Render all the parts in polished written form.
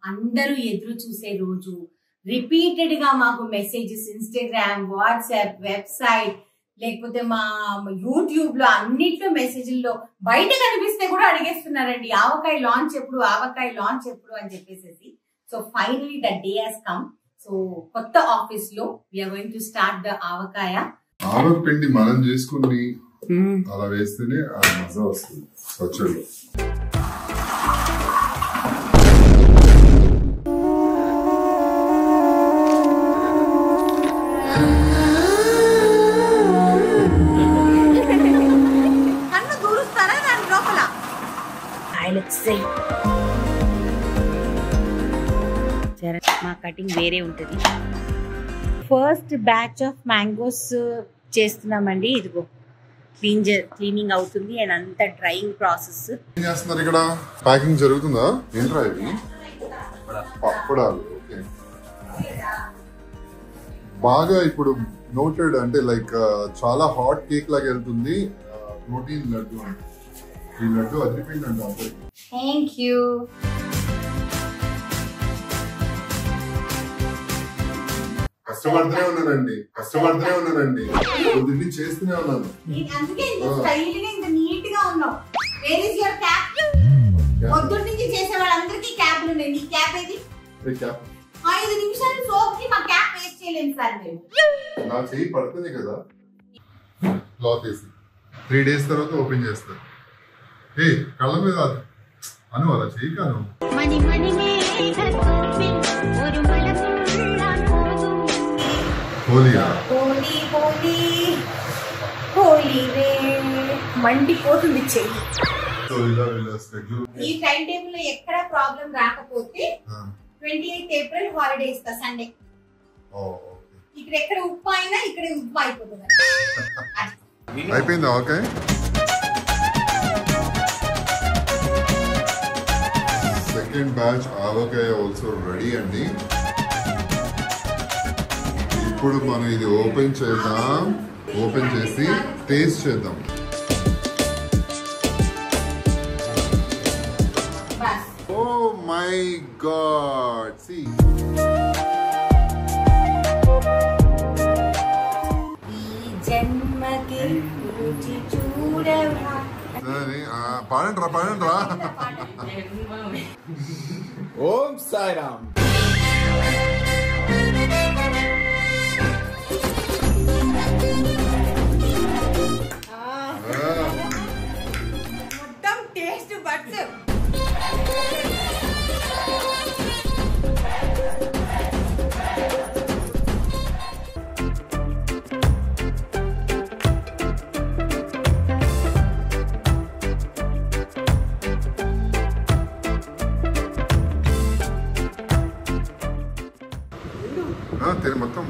అందరూ ఎదురు చూసే రోజు. రిపీటెడ్ గా మాకు మెసేజెస్ ఇన్స్టాగ్రామ్, వాట్సాప్, వెబ్సైట్, లేకపోతే మా యూట్యూబ్ లో అన్నిట్లో మెసేజ్ల్లో బయట కనిపిస్తే కూడా అడిగేస్తున్నారండి, ఆవకాయ లాంచ్ ఎప్పుడు, ఆవకాయ లాంచ్ ఎప్పుడు అని చెప్పేసి. So finally the day has come. So కొత్త ఆఫీస్ లో we are going to start the avakaya. ఆవక పిండి మనం చేసుకుని అలా వేస్తేనే ఆ మజా వస్తుంది పచ్చడిలో. కన్ను దూరుస్తారా దాని లోపల? మా కటింగ్ వేరే ఉంటుంది. ఫస్ట్ బ్యాచ్ ఆఫ్ మ్యాంగోస్ చేస్తున్నామండి. ఇదిగో క్లీనింగ్ అవుతుంది అండ్ అంత డ్రైయింగ్ ప్రాసెస్. ఏం చేస్తున్నారు ఇక్కడ? ప్యాకింగ్ జరుగుతుందా? ఏంట్రా ఇది? పప్పడాలు. ఓకే, బాగా ఇప్పుడు నోటెడ్ అంటే లైక్ చాలా హాట్ కేక్ లాగా వెళ్తుంది. ప్రోటీన్ లడ్డు అంటే ఈ లడ్డు అదిరిపోయిందంట అందరికి. Thank you. కష్టపడుతూనే ఉన్నానండి పొద్దున్నీ చేస్తూనే ఉన్నాను. అందుకే స్టైల్ గా ఇంత నీట్ గా ఉన్నావు. Where is your cap? పొద్దున్న నుంచి చేసే వాళ్ళందరికీ క్యాప్లు ఉన్నాయి. నీ క్యాప్ ఏది? 5 నిమిషాలు సోప్ కి మా క్యాప్ వేస్ట్ చేయలేము సార్ మేము. నా చెయ్యి పడుతుంది కదా క్లాత్ వేసి 3 days తర్వాత ఓపెన్ చేస్తారు. ఏ కళ్ళ మీద అను అలా చెయ్యి కాను. హోలీ రే మండిపోతుంది చెయ్యి. ఈ టైం టేబుల్ లో ఎక్కడ ప్రాబ్లం రాకపోతే 28th April హాలిడే ఇస్తా, సండే. ఇక్కడ ఎక్కడ ఉప్పు అయినా ఇక్కడ ఉప్పు అయిపోతుంది. అయిపోయిందా? ఓకే, సెకండ్ బ్యాచ్ ఆవకాయ ఆల్సో రెడీ అండి. ఇప్పుడు మనం ఇది ఓపెన్ చేద్దాం. ఓపెన్ చేసి టేస్ట్ చేద్దాం. ఓ మై గాడ్, సీ పాడండి రా. ఓం సాయిరామ్. మొత్తం టేస్ట్ బడ్స్. మొత్తం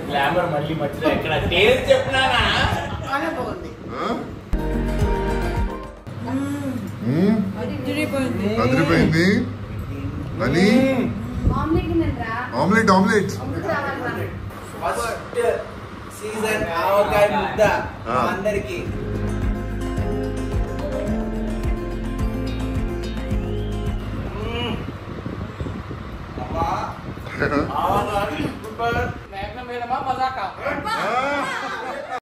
గ్లామర్ మళ్ళీ మధ్యలో ఎక్కడ టేస్ట్ చెప్పినానా? అదిరిపోయింది అని. ఆమ్లెట్ ఫస్ట్ సీజన్ ఆవకాయ ముద్ద అందరికి. ఆవకాయ సూపర్. మేఘన మేడమా మజాకా.